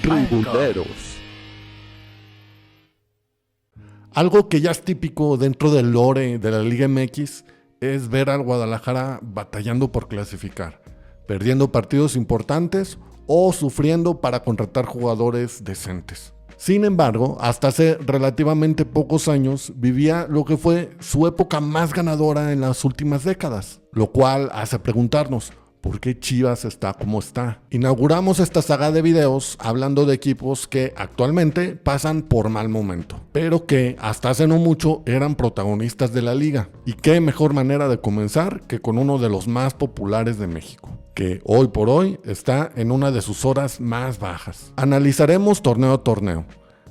Tribuneros. Algo que ya es típico dentro del lore de la Liga MX es ver al Guadalajara batallando por clasificar, perdiendo partidos importantes o sufriendo para contratar jugadores decentes. Sin embargo, hasta hace relativamente pocos años vivía lo que fue su época más ganadora en las últimas décadas, lo cual hace preguntarnos, ¿por qué Chivas está como está? Inauguramos esta saga de videos hablando de equipos que actualmente pasan por mal momento, pero que hasta hace no mucho eran protagonistas de la liga. Y qué mejor manera de comenzar que con uno de los más populares de México, que hoy por hoy está en una de sus horas más bajas. Analizaremos torneo a torneo,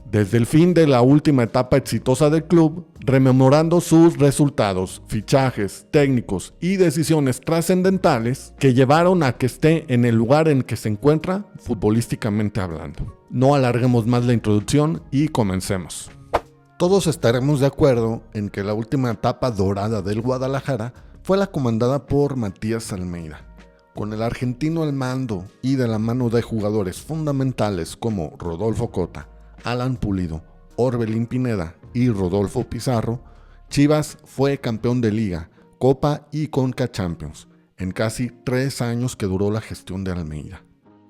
desde el fin de la última etapa exitosa del club, rememorando sus resultados, fichajes, técnicos y decisiones trascendentales que llevaron a que esté en el lugar en que se encuentra futbolísticamente hablando. No alarguemos más la introducción y comencemos. Todos estaremos de acuerdo en que la última etapa dorada del Guadalajara fue la comandada por Matías Almeida. Con el argentino al mando y de la mano de jugadores fundamentales como Rodolfo Cota, Alan Pulido, Orbelín Pineda y Rodolfo Pizarro, Chivas fue campeón de Liga, Copa y Conca Champions en casi 3 años que duró la gestión de Almeida.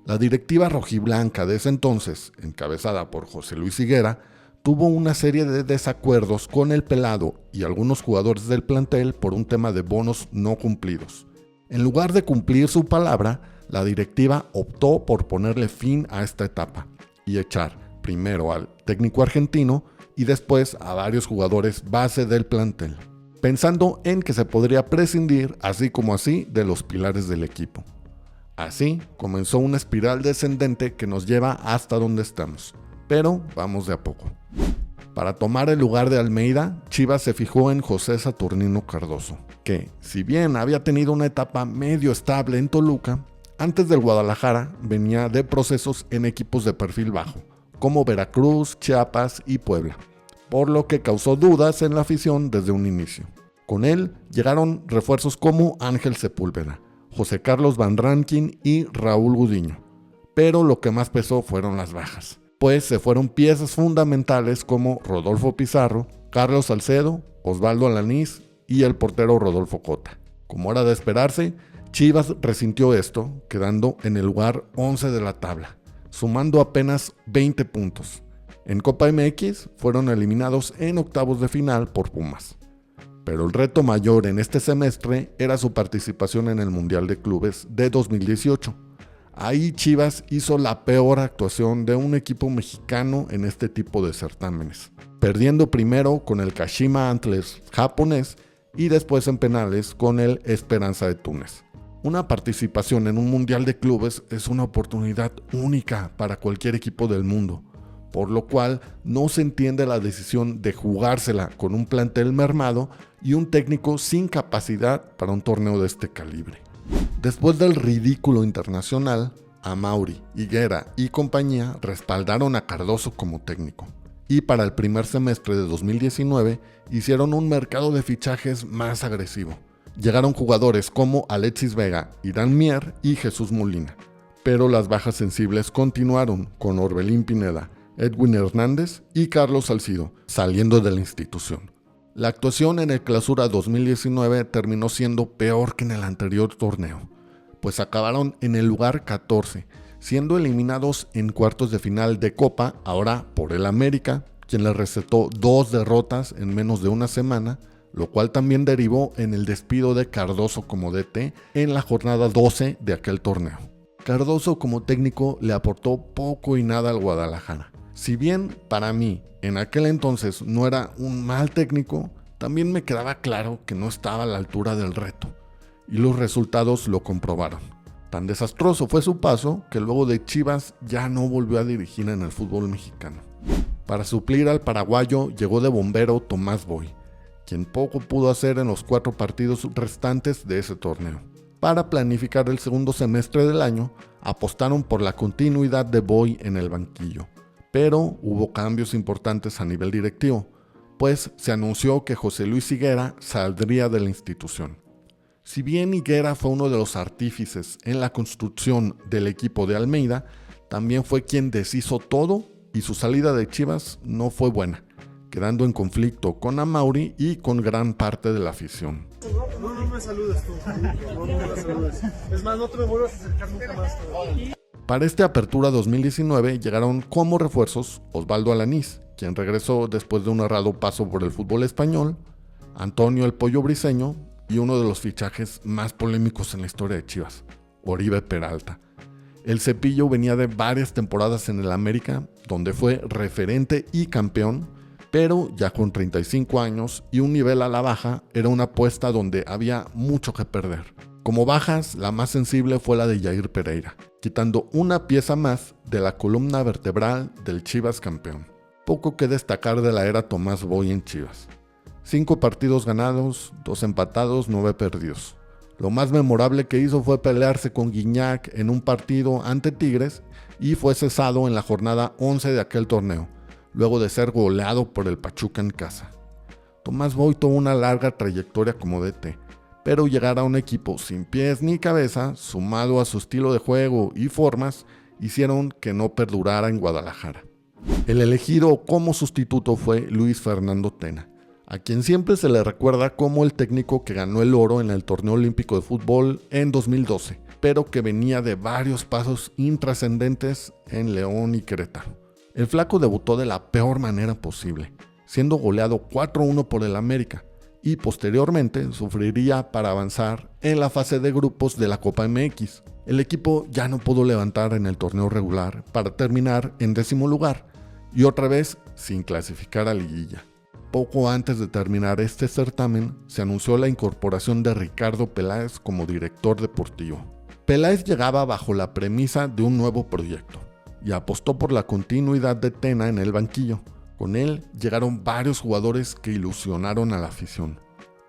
La directiva rojiblanca de ese entonces, encabezada por José Luis Higuera, tuvo una serie de desacuerdos con el Pelado y algunos jugadores del plantel por un tema de bonos no cumplidos. En lugar de cumplir su palabra, la directiva optó por ponerle fin a esta etapa y echar primero al técnico argentino y después a varios jugadores base del plantel, pensando en que se podría prescindir así como así de los pilares del equipo. Así comenzó una espiral descendente que nos lleva hasta donde estamos, pero vamos de a poco. Para tomar el lugar de Almeida, Chivas se fijó en José Saturnino Cardoso, que, si bien había tenido una etapa medio estable en Toluca, antes del Guadalajara venía de procesos en equipos de perfil bajo, como Veracruz, Chiapas y Puebla, por lo que causó dudas en la afición desde un inicio. Con él llegaron refuerzos como Ángel Sepúlveda, José Carlos Van Rankin y Raúl Gudiño, pero lo que más pesó fueron las bajas, pues se fueron piezas fundamentales como Rodolfo Pizarro, Carlos Salcedo, Osvaldo Alanís y el portero Rodolfo Cota. Como era de esperarse, Chivas resintió esto, quedando en el lugar 11 de la tabla, sumando apenas 20 puntos. En Copa MX fueron eliminados en octavos de final por Pumas. Pero el reto mayor en este semestre era su participación en el Mundial de Clubes de 2018. Ahí Chivas hizo la peor actuación de un equipo mexicano en este tipo de certámenes, perdiendo primero con el Kashima Antlers japonés y después en penales con el Esperanza de Túnez. Una participación en un mundial de clubes es una oportunidad única para cualquier equipo del mundo, por lo cual no se entiende la decisión de jugársela con un plantel mermado y un técnico sin capacidad para un torneo de este calibre. Después del ridículo internacional, Amauri, Higuera y compañía respaldaron a Cardoso como técnico, y para el primer semestre de 2019 hicieron un mercado de fichajes más agresivo. Llegaron jugadores como Alexis Vega, Irán Mier y Jesús Molina, pero las bajas sensibles continuaron con Orbelín Pineda, Edwin Hernández y Carlos Salcido saliendo de la institución. La actuación en el Clausura 2019 terminó siendo peor que en el anterior torneo, pues acabaron en el lugar 14, siendo eliminados en cuartos de final de Copa, ahora por el América, quien les recetó 2 derrotas en menos de una semana, lo cual también derivó en el despido de Cardoso como DT en la jornada 12 de aquel torneo. Cardoso como técnico le aportó poco y nada al Guadalajara. Si bien para mí en aquel entonces no era un mal técnico, también me quedaba claro que no estaba a la altura del reto, y los resultados lo comprobaron. Tan desastroso fue su paso que luego de Chivas ya no volvió a dirigir en el fútbol mexicano. Para suplir al paraguayo llegó de bombero Tomás Boy, quien poco pudo hacer en los 4 partidos restantes de ese torneo. Para planificar el segundo semestre del año, apostaron por la continuidad de Boy en el banquillo, pero hubo cambios importantes a nivel directivo, pues se anunció que José Luis Higuera saldría de la institución. Si bien Higuera fue uno de los artífices en la construcción del equipo de Almeida, también fue quien deshizo todo y su salida de Chivas no fue buena, quedando en conflicto con Amaury y con gran parte de la afición. No me saludes tú, no me saludes. Es más, no te me vuelvas a acercar nunca más. Para esta apertura 2019 llegaron como refuerzos Osvaldo Alanís, quien regresó después de un errado paso por el fútbol español, Antonio El Pollo Briseño y uno de los fichajes más polémicos en la historia de Chivas, Oribe Peralta. El Cepillo venía de varias temporadas en el América, donde fue referente y campeón, pero ya con 35 años y un nivel a la baja, era una apuesta donde había mucho que perder. Como bajas, la más sensible fue la de Jair Pereira, quitando una pieza más de la columna vertebral del Chivas campeón. Poco que destacar de la era Tomás Boy en Chivas. 5 partidos ganados, 2 empatados, 9 perdidos. Lo más memorable que hizo fue pelearse con Guiñac en un partido ante Tigres y fue cesado en la jornada 11 de aquel torneo, luego de ser goleado por el Pachuca en casa. Tomás Boy tuvo una larga trayectoria como DT, pero llegar a un equipo sin pies ni cabeza, sumado a su estilo de juego y formas, hicieron que no perdurara en Guadalajara. El elegido como sustituto fue Luis Fernando Tena, a quien siempre se le recuerda como el técnico que ganó el oro en el torneo olímpico de fútbol en 2012, pero que venía de varios pasos intrascendentes en León y Querétaro. El flaco debutó de la peor manera posible, siendo goleado 4-1 por el América, y posteriormente sufriría para avanzar en la fase de grupos de la Copa MX. El equipo ya no pudo levantar en el torneo regular para terminar en 10º lugar, y otra vez sin clasificar a liguilla. Poco antes de terminar este certamen, se anunció la incorporación de Ricardo Peláez como director deportivo. Peláez llegaba bajo la premisa de un nuevo proyecto, y apostó por la continuidad de Tena en el banquillo. Con él llegaron varios jugadores que ilusionaron a la afición.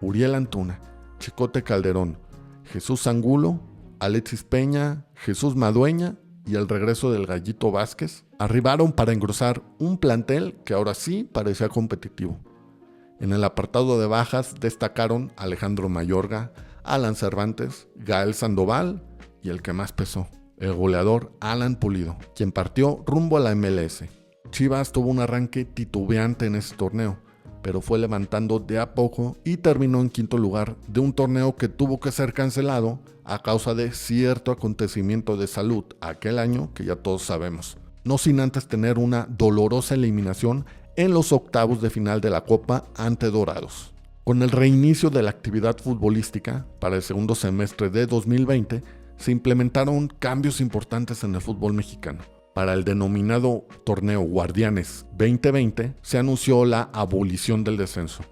Uriel Antuna, Chicote Calderón, Jesús Angulo, Alexis Peña, Jesús Madueña y el regreso del Gallito Vázquez arribaron para engrosar un plantel que ahora sí parecía competitivo. En el apartado de bajas destacaron Alejandro Mayorga, Alan Cervantes, Gael Sandoval y el que más pesó, el goleador Alan Pulido, quien partió rumbo a la MLS. Chivas tuvo un arranque titubeante en ese torneo, pero fue levantando de a poco y terminó en 5º lugar de un torneo que tuvo que ser cancelado a causa de cierto acontecimiento de salud aquel año que ya todos sabemos, no sin antes tener una dolorosa eliminación en los octavos de final de la Copa ante Dorados. Con el reinicio de la actividad futbolística para el segundo semestre de 2020, se implementaron cambios importantes en el fútbol mexicano. Para el denominado Torneo Guardianes 2020 se anunció la abolición del descenso,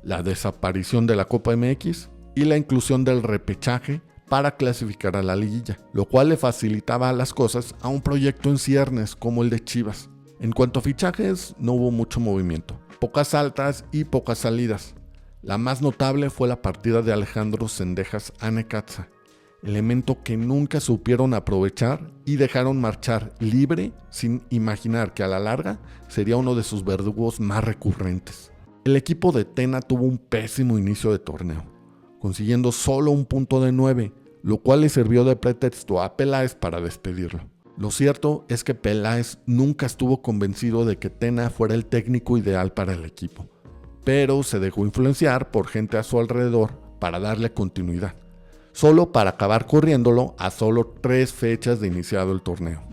la desaparición de la Copa MX y la inclusión del repechaje para clasificar a la liguilla, lo cual le facilitaba las cosas a un proyecto en ciernes como el de Chivas. En cuanto a fichajes, no hubo mucho movimiento, pocas altas y pocas salidas. La más notable fue la partida de Alejandro Zendejas a Necaxa, elemento que nunca supieron aprovechar y dejaron marchar libre sin imaginar que a la larga sería uno de sus verdugos más recurrentes. El equipo de Tena tuvo un pésimo inicio de torneo, consiguiendo solo un punto de 9, lo cual le sirvió de pretexto a Peláez para despedirlo. Lo cierto es que Peláez nunca estuvo convencido de que Tena fuera el técnico ideal para el equipo, pero se dejó influenciar por gente a su alrededor para darle continuidad, solo para acabar corriéndolo a solo 3 fechas de iniciado el torneo.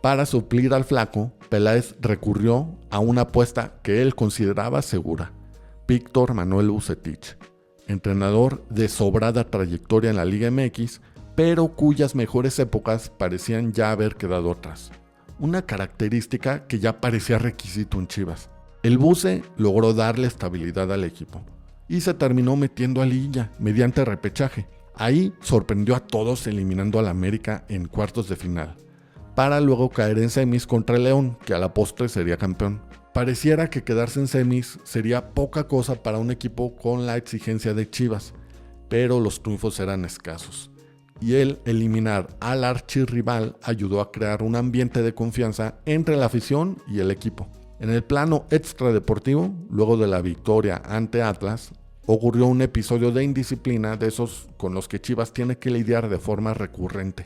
Para suplir al flaco, Peláez recurrió a una apuesta que él consideraba segura, Víctor Manuel Vucetich, entrenador de sobrada trayectoria en la Liga MX, pero cuyas mejores épocas parecían ya haber quedado atrás. Una característica que ya parecía requisito en Chivas. El Buce logró darle estabilidad al equipo y se terminó metiendo a liguilla mediante repechaje. Ahí sorprendió a todos eliminando al América en cuartos de final, para luego caer en semis contra el León, que a la postre sería campeón. Pareciera que quedarse en semis sería poca cosa para un equipo con la exigencia de Chivas, pero los triunfos eran escasos, y el eliminar al archirrival ayudó a crear un ambiente de confianza entre la afición y el equipo. En el plano extradeportivo, luego de la victoria ante Atlas, ocurrió un episodio de indisciplina de esos con los que Chivas tiene que lidiar de forma recurrente.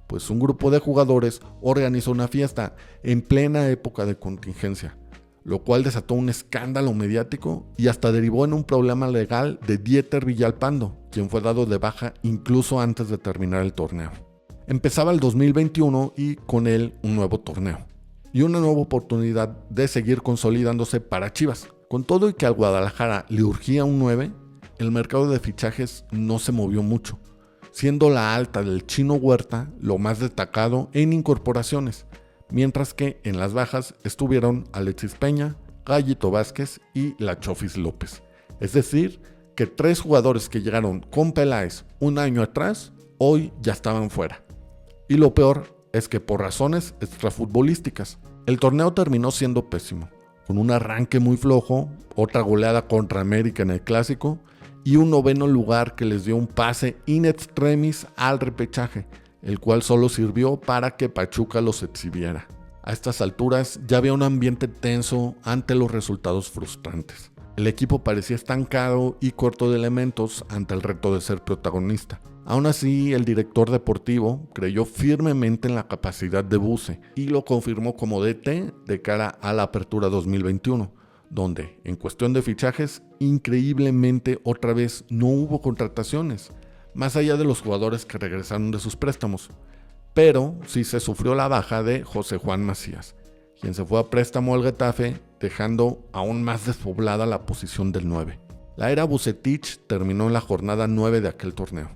pues un grupo de jugadores organizó una fiesta en plena época de contingencia, lo cual desató un escándalo mediático y hasta derivó en un problema legal de Dieter Villalpando, quien fue dado de baja incluso antes de terminar el torneo. Empezaba el 2021 y con él un nuevo torneo y una nueva oportunidad de seguir consolidándose para Chivas. Con todo y que al Guadalajara le urgía un 9, el mercado de fichajes no se movió mucho, siendo la alta del Chino Huerta lo más destacado en incorporaciones, mientras que en las bajas estuvieron Alexis Peña, Gallito Vázquez y la Chofis López. Es decir, que 3 jugadores que llegaron con Peláez un año atrás, hoy ya estaban fuera. Y lo peor es que por razones extrafutbolísticas, el torneo terminó siendo pésimo, con un arranque muy flojo, otra goleada contra América en el Clásico y un 9º lugar que les dio un pase in extremis al repechaje, el cual solo sirvió para que Pachuca los exhibiera. A estas alturas ya había un ambiente tenso ante los resultados frustrantes. El equipo parecía estancado y corto de elementos ante el reto de ser protagonista. Aún así, el director deportivo creyó firmemente en la capacidad de Buse y lo confirmó como DT de cara a la apertura 2021, donde, en cuestión de fichajes, increíblemente otra vez no hubo contrataciones, más allá de los jugadores que regresaron de sus préstamos, pero sí se sufrió la baja de José Juan Macías, quien se fue a préstamo al Getafe, dejando aún más despoblada la posición del 9. La era Vucetich terminó en la jornada 9 de aquel torneo,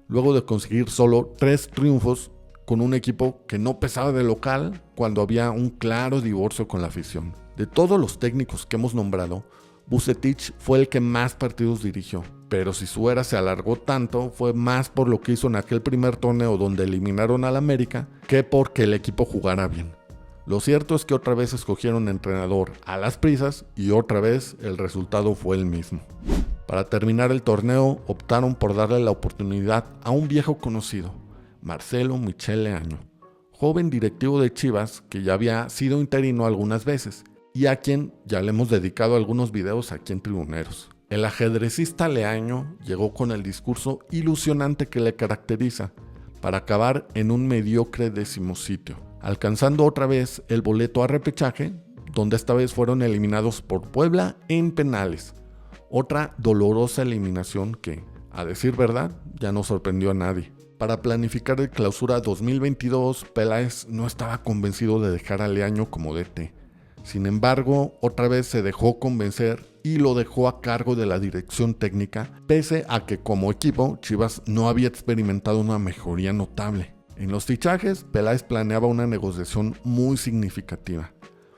luego de conseguir solo 3 triunfos con un equipo que no pesaba de local cuando había un claro divorcio con la afición. De todos los técnicos que hemos nombrado, Vucetich fue el que más partidos dirigió, pero si su era se alargó tanto fue más por lo que hizo en aquel primer torneo donde eliminaron al América que porque el equipo jugara bien. Lo cierto es que otra vez escogieron entrenador a las prisas y otra vez el resultado fue el mismo. Para terminar el torneo optaron por darle la oportunidad a un viejo conocido, Marcelo Michele Año, joven directivo de Chivas que ya había sido interino algunas veces y a quien ya le hemos dedicado algunos videos aquí en Tribuneros. El ajedrecista Leaño llegó con el discurso ilusionante que le caracteriza para acabar en un mediocre 10º sitio, alcanzando otra vez el boleto a repechaje, donde esta vez fueron eliminados por Puebla en penales. Otra dolorosa eliminación que, a decir verdad, ya no sorprendió a nadie. Para planificar el clausura 2022, Peláez no estaba convencido de dejar a Leaño como DT. Sin embargo, otra vez se dejó convencer y lo dejó a cargo de la dirección técnica, pese a que como equipo Chivas no había experimentado una mejoría notable. En los fichajes, Peláez planeaba una negociación muy significativa.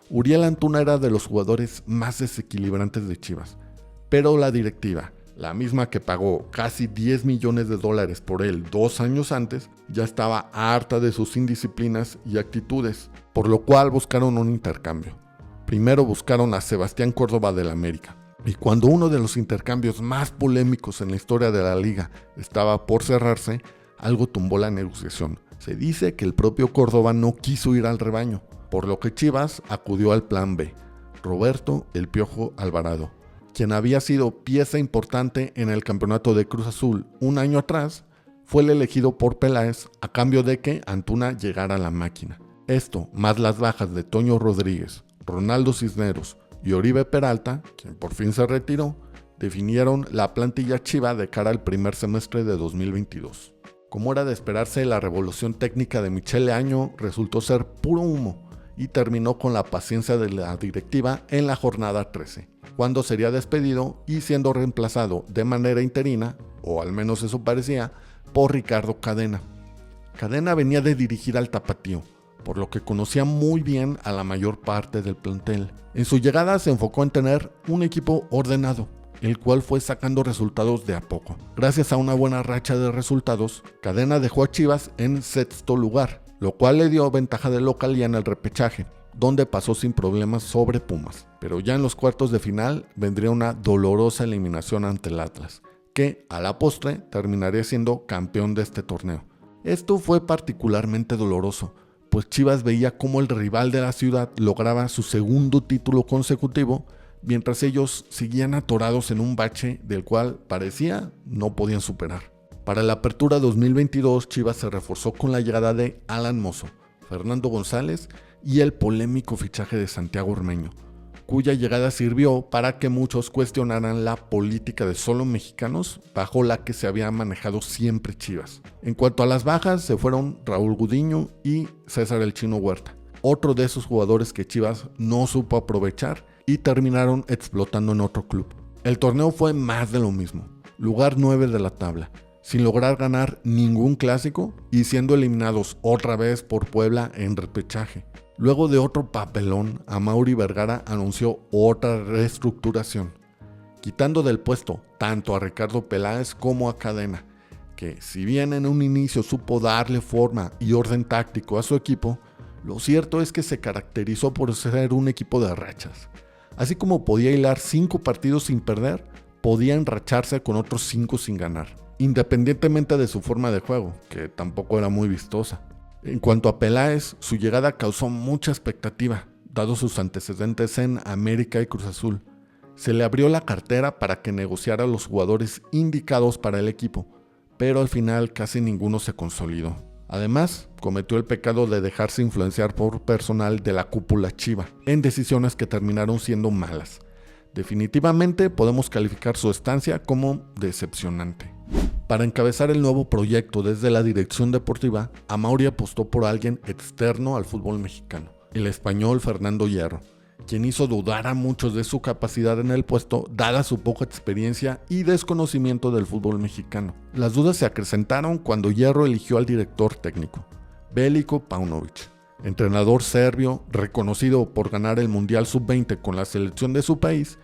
Uriel Antuna era de los jugadores más desequilibrantes de Chivas, pero la directiva, la misma que pagó casi $10 millones por él 2 años antes, ya estaba harta de sus indisciplinas y actitudes, por lo cual buscaron un intercambio. Primero buscaron a Sebastián Córdoba del América, y cuando uno de los intercambios más polémicos en la historia de la liga estaba por cerrarse, algo tumbó la negociación. Se dice que el propio Córdoba no quiso ir al rebaño, por lo que Chivas acudió al plan B, Roberto El Piojo Alvarado, quien había sido pieza importante en el campeonato de Cruz Azul un año atrás, fue el elegido por Peláez a cambio de que Antuna llegara a la máquina. Esto, más las bajas de Toño Rodríguez, Ronaldo Cisneros y Oribe Peralta, quien por fin se retiró, definieron la plantilla chiva de cara al primer semestre de 2022. Como era de esperarse, la revolución técnica de Michele Año resultó ser puro humo y terminó con la paciencia de la directiva en la jornada 13, cuando sería despedido y siendo reemplazado de manera interina, o al menos eso parecía, por Ricardo Cadena. Cadena venía de dirigir al Tapatío, por lo que conocía muy bien a la mayor parte del plantel. En su llegada se enfocó en tener un equipo ordenado, el cual fue sacando resultados de a poco. Gracias a una buena racha de resultados, Cadena dejó a Chivas en 6º lugar, lo cual le dio ventaja de localía en el repechaje, donde pasó sin problemas sobre Pumas. Pero ya en los cuartos de final vendría una dolorosa eliminación ante el Atlas, que a la postre terminaría siendo campeón de este torneo. Esto fue particularmente doloroso, pues Chivas veía cómo el rival de la ciudad lograba su 2º título consecutivo, mientras ellos seguían atorados en un bache del cual parecía no podían superar. Para la apertura 2022, Chivas se reforzó con la llegada de Alan Mozo, Fernando González y el polémico fichaje de Santiago Ormeño, cuya llegada sirvió para que muchos cuestionaran la política de solo mexicanos bajo la que se había manejado siempre Chivas. En cuanto a las bajas, se fueron Raúl Gudiño y César El Chino Huerta, otro de esos jugadores que Chivas no supo aprovechar y terminaron explotando en otro club. El torneo fue más de lo mismo, lugar 9 de la tabla, sin lograr ganar ningún clásico y siendo eliminados otra vez por Puebla en repechaje. Luego de otro papelón, Amaury Vergara anunció otra reestructuración, quitando del puesto tanto a Ricardo Peláez como a Cadena, que si bien en un inicio supo darle forma y orden táctico a su equipo, lo cierto es que se caracterizó por ser un equipo de rachas. Así como podía hilar 5 partidos sin perder, podía enracharse con otros 5 sin ganar, independientemente de su forma de juego, que tampoco era muy vistosa. En cuanto a Peláez, su llegada causó mucha expectativa, dado sus antecedentes en América y Cruz Azul. Se le abrió la cartera para que negociara a los jugadores indicados para el equipo, pero al final casi ninguno se consolidó. Además, cometió el pecado de dejarse influenciar por personal de la cúpula chiva, en decisiones que terminaron siendo malas. Definitivamente podemos calificar su estancia como decepcionante. Para encabezar el nuevo proyecto desde la dirección deportiva, Amaury apostó por alguien externo al fútbol mexicano, el español Fernando Hierro, quien hizo dudar a muchos de su capacidad en el puesto dada su poca experiencia y desconocimiento del fútbol mexicano. Las dudas se acrecentaron cuando Hierro eligió al director técnico, Veliko Paunović, entrenador serbio reconocido por ganar el Mundial Sub-20 con la selección de su país,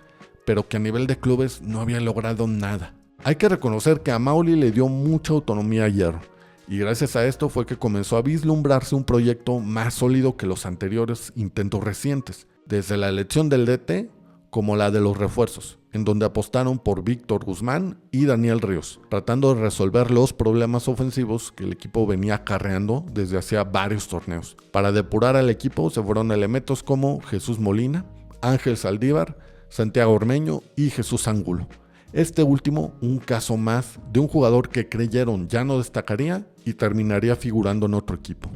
pero que a nivel de clubes no había logrado nada. Hay que reconocer que Amaury le dio mucha autonomía a Hierro, y gracias a esto fue que comenzó a vislumbrarse un proyecto más sólido que los anteriores intentos recientes, desde la elección del DT como la de los refuerzos, en donde apostaron por Víctor Guzmán y Daniel Ríos, tratando de resolver los problemas ofensivos que el equipo venía acarreando desde hacía varios torneos. Para depurar al equipo se fueron elementos como Jesús Molina, Ángel Saldívar, Santiago Ormeño y Jesús Angulo. Este último, un caso más de un jugador que creyeron ya no destacaría y terminaría figurando en otro equipo.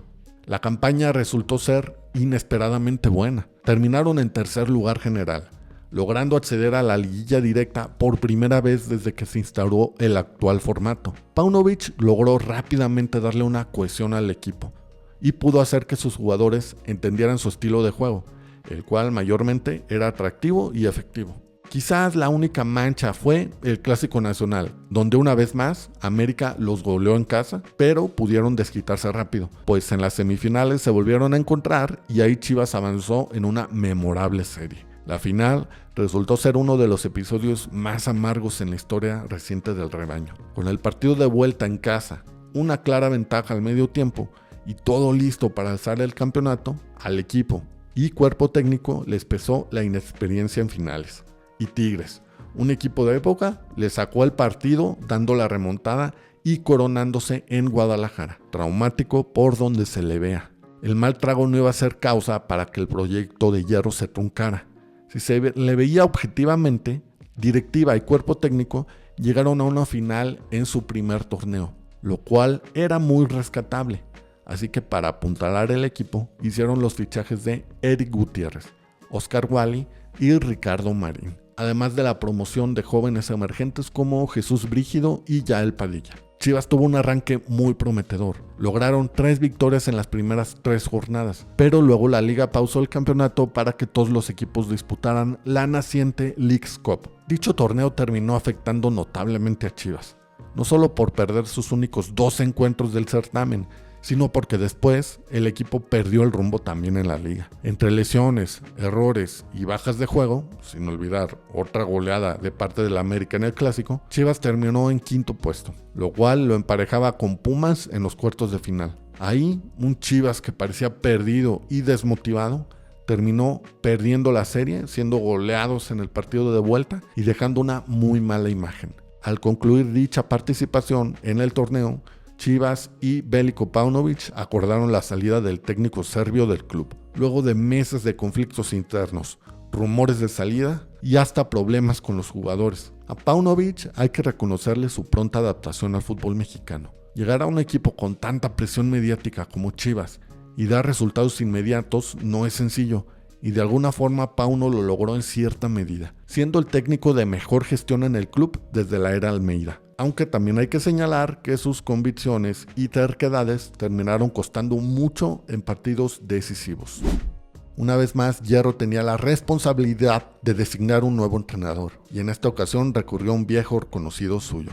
La campaña resultó ser inesperadamente buena. Terminaron en tercer lugar general, logrando acceder a la liguilla directa por primera vez desde que se instauró el actual formato. Paunović logró rápidamente darle una cohesión al equipo y pudo hacer que sus jugadores entendieran su estilo de juego, el cual mayormente era atractivo y efectivo. Quizás la única mancha fue el Clásico Nacional, donde una vez más América los goleó en casa, pero pudieron desquitarse rápido, pues en las semifinales se volvieron a encontrar y ahí Chivas avanzó en una memorable serie. La final resultó ser uno de los episodios más amargos en la historia reciente del rebaño. Con el partido de vuelta en casa, una clara ventaja al medio tiempo y todo listo para alzar el campeonato, al equipo y cuerpo técnico les pesó la inexperiencia en finales. Y Tigres, un equipo de época, le sacó el partido dando la remontada y coronándose en Guadalajara, traumático por donde se le vea. El mal trago no iba a ser causa para que el proyecto de Hierro se truncara. Si se le veía objetivamente, directiva y cuerpo técnico llegaron a una final en su primer torneo, lo cual era muy rescatable. Así que para apuntalar el equipo, hicieron los fichajes de Eric Gutiérrez, Oscar Wally y Ricardo Marín, además de la promoción de jóvenes emergentes como Jesús Brígido y Yael Padilla. Chivas tuvo un arranque muy prometedor. Lograron 3 victorias en las primeras 3 jornadas, pero luego la liga pausó el campeonato para que todos los equipos disputaran la naciente Leagues Cup. Dicho torneo terminó afectando notablemente a Chivas, no solo por perder sus únicos 2 encuentros del certamen, sino porque después el equipo perdió el rumbo también en la liga. Entre lesiones, errores y bajas de juego, sin olvidar otra goleada de parte del América en el Clásico, Chivas terminó en 5º puesto, lo cual lo emparejaba con Pumas en los cuartos de final. Ahí, un Chivas que parecía perdido y desmotivado, terminó perdiendo la serie, siendo goleados en el partido de vuelta y dejando una muy mala imagen. Al concluir dicha participación en el torneo, Chivas y Veliko Paunović acordaron la salida del técnico serbio del club, luego de meses de conflictos internos, rumores de salida y hasta problemas con los jugadores. A Paunovic hay que reconocerle su pronta adaptación al fútbol mexicano. Llegar a un equipo con tanta presión mediática como Chivas y dar resultados inmediatos no es sencillo, y de alguna forma Pauno lo logró en cierta medida, siendo el técnico de mejor gestión en el club desde la era Almeida. Aunque también hay que señalar que sus convicciones y terquedades terminaron costando mucho en partidos decisivos. Una vez más, Hierro tenía la responsabilidad de designar un nuevo entrenador, y en esta ocasión recurrió a un viejo conocido suyo,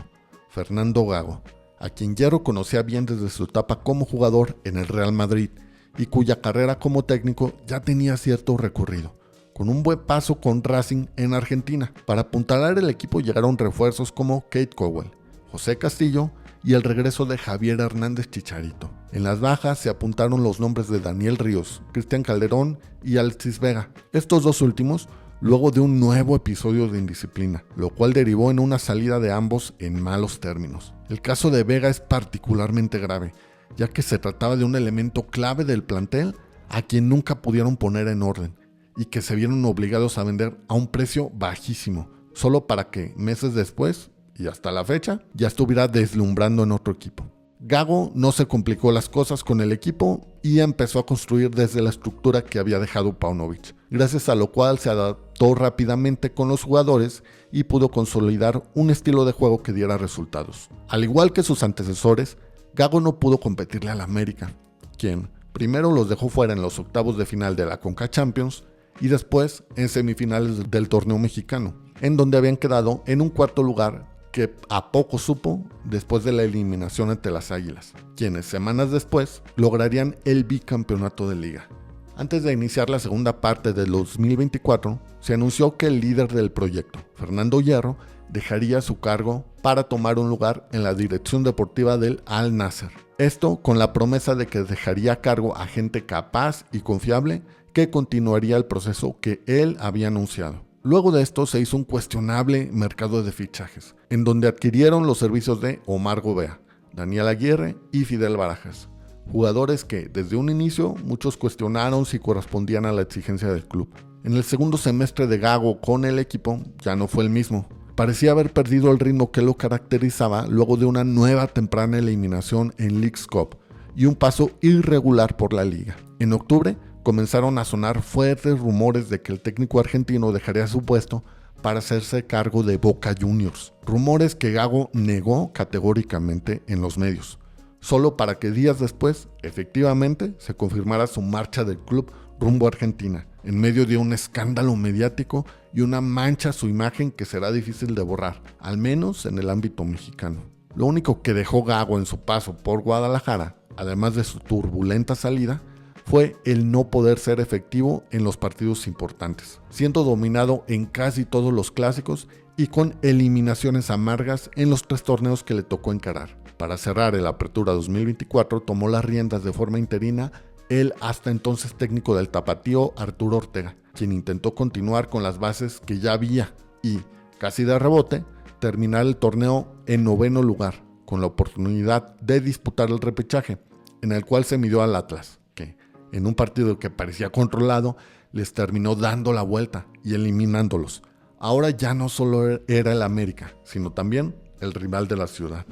Fernando Gago, a quien Hierro conocía bien desde su etapa como jugador en el Real Madrid, y cuya carrera como técnico ya tenía cierto recorrido, con un buen paso con Racing en Argentina. Para apuntalar el equipo llegaron refuerzos como Kate Cowell, José Castillo y el regreso de Javier Hernández Chicharito. En las bajas se apuntaron los nombres de Daniel Ríos, Cristian Calderón y Alexis Vega. Estos dos últimos luego de un nuevo episodio de indisciplina, lo cual derivó en una salida de ambos en malos términos. El caso de Vega es particularmente grave, ya que se trataba de un elemento clave del plantel a quien nunca pudieron poner en orden y que se vieron obligados a vender a un precio bajísimo, solo para que meses después y hasta la fecha ya estuviera deslumbrando en otro equipo. Gago no se complicó las cosas con el equipo y empezó a construir desde la estructura que había dejado Paunovic, gracias a lo cual se adaptó rápidamente con los jugadores y pudo consolidar un estilo de juego que diera resultados. Al igual que sus antecesores, Gago no pudo competirle al América, quien primero los dejó fuera en los octavos de final de la Conca Champions y después en semifinales del torneo mexicano, en donde habían quedado en un cuarto lugar que a poco supo después de la eliminación ante las Águilas, quienes semanas después lograrían el bicampeonato de liga. Antes de iniciar la segunda parte del 2024, se anunció que el líder del proyecto, Fernando Hierro, dejaría su cargo para tomar un lugar en la dirección deportiva del Al Nassr. Esto con la promesa de que dejaría a cargo a gente capaz y confiable que continuaría el proceso que él había anunciado. Luego de esto se hizo un cuestionable mercado de fichajes, en donde adquirieron los servicios de Omar Gobea, Daniel Aguirre y Fidel Barajas, jugadores que desde un inicio muchos cuestionaron si correspondían a la exigencia del club. En el segundo semestre de Gago con el equipo ya no fue el mismo. Parecía haber perdido el ritmo que lo caracterizaba luego de una nueva temprana eliminación en Leagues Cup y un paso irregular por la liga. En octubre comenzaron a sonar fuertes rumores de que el técnico argentino dejaría su puesto para hacerse cargo de Boca Juniors. Rumores que Gago negó categóricamente en los medios, solo para que días después, efectivamente, se confirmara su marcha del club rumbo a Argentina, en medio de un escándalo mediático y una mancha a su imagen que será difícil de borrar, al menos en el ámbito mexicano. Lo único que dejó Gago en su paso por Guadalajara, además de su turbulenta salida, fue el no poder ser efectivo en los partidos importantes, siendo dominado en casi todos los clásicos y con eliminaciones amargas en los 3 torneos que le tocó encarar. Para cerrar el Apertura 2024 tomó las riendas de forma interina el hasta entonces técnico del Tapatío, Arturo Ortega, quien intentó continuar con las bases que ya había y, casi de rebote, terminar el torneo en 9º lugar, con la oportunidad de disputar el repechaje, en el cual se midió al Atlas, que, en un partido que parecía controlado, les terminó dando la vuelta y eliminándolos. Ahora ya no solo era el América, sino también el rival de la ciudad.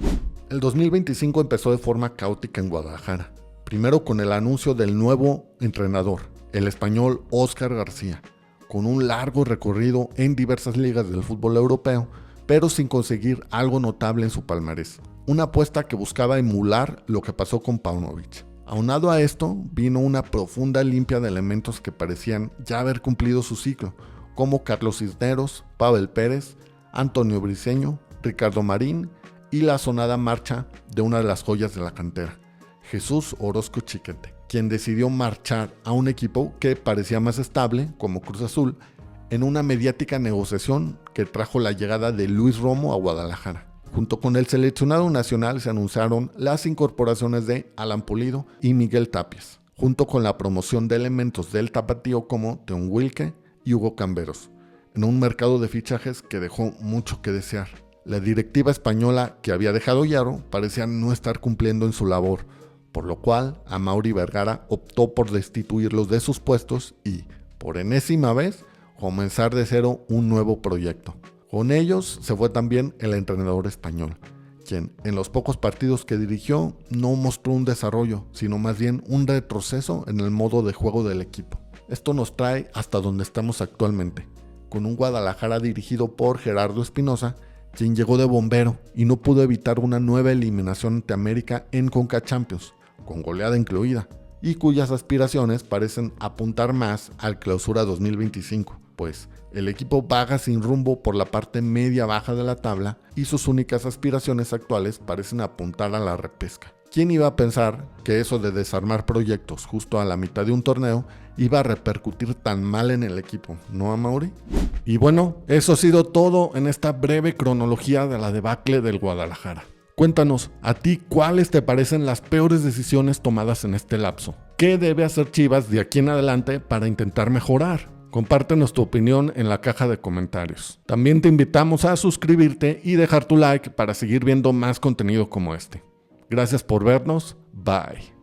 El 2025 empezó de forma caótica en Guadalajara. Primero con el anuncio del nuevo entrenador, el español Óscar García, con un largo recorrido en diversas ligas del fútbol europeo, pero sin conseguir algo notable en su palmarés. Una apuesta que buscaba emular lo que pasó con Paunovic. Aunado a esto, vino una profunda limpia de elementos que parecían ya haber cumplido su ciclo, como Carlos Cisneros, Pavel Pérez, Antonio Briceño, Ricardo Marín y la sonada marcha de una de las joyas de la cantera, Jesús Orozco Chiquete, quien decidió marchar a un equipo que parecía más estable, como Cruz Azul, en una mediática negociación que trajo la llegada de Luis Romo a Guadalajara. Junto con el seleccionado nacional se anunciaron las incorporaciones de Alan Pulido y Miguel Tapias, junto con la promoción de elementos del Tapatío como Teun Wilke y Hugo Camberos, en un mercado de fichajes que dejó mucho que desear. La directiva española que había dejado Hierro parecía no estar cumpliendo en su labor, por lo cual Amaury Vergara optó por destituirlos de sus puestos y, por enésima vez, comenzar de cero un nuevo proyecto. Con ellos se fue también el entrenador español, quien en los pocos partidos que dirigió no mostró un desarrollo, sino más bien un retroceso en el modo de juego del equipo. Esto nos trae hasta donde estamos actualmente, con un Guadalajara dirigido por Gerardo Espinoza, quien llegó de bombero y no pudo evitar una nueva eliminación ante América en Conca Champions, con goleada incluida, y cuyas aspiraciones parecen apuntar más al Clausura 2025, pues el equipo vaga sin rumbo por la parte media-baja de la tabla y sus únicas aspiraciones actuales parecen apuntar a la repesca. ¿Quién iba a pensar que eso de desarmar proyectos justo a la mitad de un torneo iba a repercutir tan mal en el equipo, no, Amaury? Y bueno, eso ha sido todo en esta breve cronología de la debacle del Guadalajara. Cuéntanos, ¿a ti cuáles te parecen las peores decisiones tomadas en este lapso? ¿Qué debe hacer Chivas de aquí en adelante para intentar mejorar? Compártenos tu opinión en la caja de comentarios. También te invitamos a suscribirte y dejar tu like para seguir viendo más contenido como este. Gracias por vernos. Bye.